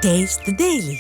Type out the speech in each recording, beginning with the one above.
Taste the Daily.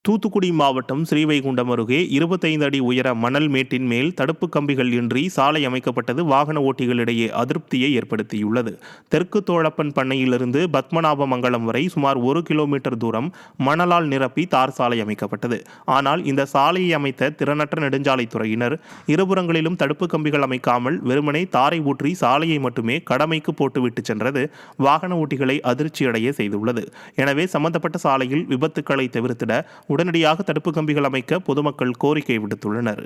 Thoothukudi மாவட்டம் ஸ்ரீவைகுண்டம் அருகே 25 அடி உயர மணல் மேட்டின் மேல் தடுப்பு கம்பிகள் இன்றி சாலை அமைக்கப்பட்டது வாகன ஓட்டிகளிடையே அதிருப்தியை ஏற்படுத்தியுள்ளது. தெற்கு தோழப்பன் பண்ணையிலிருந்து பத்மநாபமங்கலம் வரை சுமார் 1 கிலோமீட்டர் தூரம் மணலால் நிரப்பி தார் சாலை அமைக்கப்பட்டது. ஆனால் இந்த சாலையை அமைத்த திறனற்ற நெடுஞ்சாலைத்துறையினர் இருபுறங்களிலும் தடுப்பு கம்பிகள் அமைக்காமல் வெறுமனே தாரை ஊற்றி சாலையை மட்டுமே கடமைக்கு போட்டுவிட்டு சென்றது வாகன ஓட்டிகளை அதிர்ச்சியடைய செய்துள்ளது. எனவே சம்பந்தப்பட்ட சாலையில் விபத்துக்களை தவிர்த்திட உடனடியாக தடுப்பு கம்பிகள் அமைக்க பொதுமக்கள் கோரிக்கை விடுத்துள்ளனர்.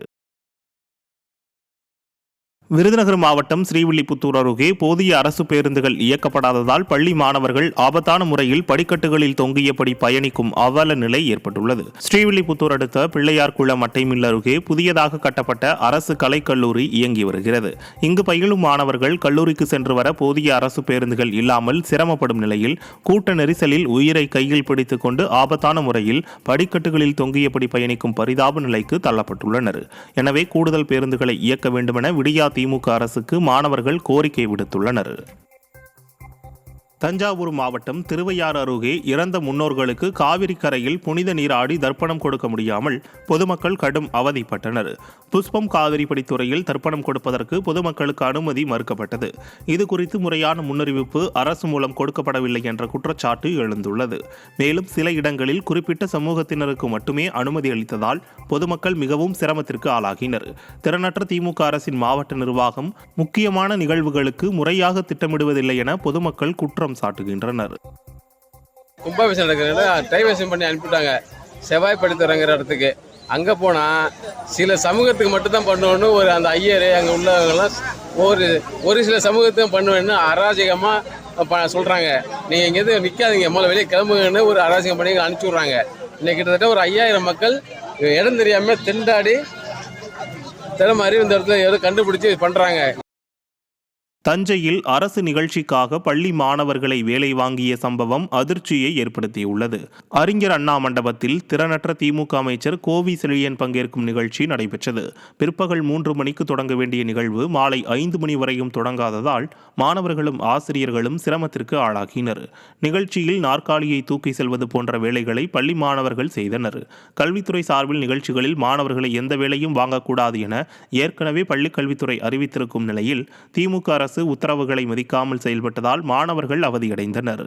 விருதுநகர் மாவட்டம் ஸ்ரீவில்லிபுத்தூர் அருகே போதிய அரசு பேருந்துகள் இயக்கப்படாததால் பள்ளி மாணவர்கள் ஆபத்தான முறையில் படிக்கட்டுகளில் தொங்கியபடி பயணிக்கும் அவல நிலை ஏற்பட்டுள்ளது. ஸ்ரீவில்லிபுத்தூர் அடுத்த பிள்ளையார்குளம் மட்டைமில் அருகே புதியதாக கட்டப்பட்ட அரசு கலைக்கல்லூரி இயங்கி வருகிறது. இங்கு பயிலும் மாணவர்கள் கல்லூரிக்கு சென்று வர போதிய அரசு பேருந்துகள் இல்லாமல் சிரமப்படும் நிலையில் கூட்ட நெரிசலில் உயிரை கையில் பிடித்துக் கொண்டு ஆபத்தான முறையில் படிக்கட்டுகளில் தொங்கியபடி பயணிக்கும் பரிதாப நிலைக்கு தள்ளப்பட்டுள்ளனர். எனவே கூடுதல் பேருந்துகளை இயக்க வேண்டுமென விடியா திமுக அரசுக்கு மாணவர்கள் கோரிக்கை விடுத்துள்ளனர். தஞ்சாவூர் மாவட்டம் திருவையாறு அருகே இறந்த முன்னோர்களுக்கு காவிரி கரையில் புனித நீராடி தர்ப்பணம் கொடுக்க முடியாமல் பொதுமக்கள் கடும் அவதிப்பட்டனர். புஷ்பம் காவிரிப்படித்துறையில் தர்ப்பணம் கொடுப்பதற்கு பொதுமக்களுக்கு அனுமதி மறுக்கப்பட்டது. இதுகுறித்து முறையான முன்னறிவிப்பு அரசு மூலம் கொடுக்கப்படவில்லை என்ற குற்றச்சாட்டு எழுந்துள்ளது. மேலும் சில இடங்களில் குறிப்பிட்ட சமூகத்தினருக்கு மட்டுமே அனுமதி அளித்ததால் பொதுமக்கள் மிகவும் சிரமத்திற்கு ஆளாகினர். திறனற்ற திமுக அரசின் மாவட்ட நிர்வாகம் முக்கியமான நிகழ்வுகளுக்கு முறையாக திட்டமிடுவதில்லை என பொதுமக்கள் குற்றம் சாட்டுகின்றனர். கும்பாபிஷேகம் நடக்கிறதுனால டைவர்ஷன் பண்ணி அனுப்பிவிட்டாங்க செவ்வாய்ப்படுத்துறங்கிற இடத்துக்கு. அங்கே போனால் சில சமூகத்துக்கு மட்டும்தான் பண்ணுவோன்னு ஒரு அந்த ஐயர் அங்கே உள்ளவங்கெல்லாம் ஒரு சில சமூகத்தையும் பண்ணுவேன்னு அராஜகமாக சொல்கிறாங்க. நீங்கள் இங்கேருந்து நிற்காதீங்க, முதல்ல வெளியே கிளம்புங்கன்னு ஒரு அராஜகம் பண்ணி அனுப்பிச்சி விட்றாங்க. இன்னைக்கு கிட்டத்தட்ட ஒரு 5000 மக்கள் இடம் தெரியாமல் திண்டாடி திறமை அறிவு இந்த இடத்துல எதுவும் கண்டுபிடிச்சி பண்ணுறாங்க. தஞ்சையில் அரசு நிகழ்ச்சிக்காக பள்ளி மாணவர்களை வேலை வாங்கிய சம்பவம் அதிர்ச்சியை ஏற்படுத்தியுள்ளது. அறிஞர் அண்ணா மண்டபத்தில் திறனற்ற திமுக அமைச்சர் கோவி செழியன் பங்கேற்கும் நிகழ்ச்சி நடைபெற்றது. பிற்பகல் 3 மணிக்கு தொடங்க வேண்டிய நிகழ்வு மாலை 5 மணி வரையும் தொடங்காததால் மாணவர்களும் ஆசிரியர்களும் சிரமத்திற்கு ஆளாகினர். நிகழ்ச்சியில் நாற்காலியை தூக்கி செல்வது போன்ற வேலைகளை பள்ளி மாணவர்கள் செய்தனர். கல்வித்துறை சார்பில் நிகழ்ச்சிகளில் மாணவர்களை எந்த வேலையும் வாங்கக்கூடாது என ஏற்கனவே பள்ளிக்கல்வித்துறை அறிவித்திருக்கும் நிலையில் திமுக அரசு உத்தரவுகளை மதிக்காமல் செயல்பட்டதால் மாணவர்கள் அவதியடைந்தனர்.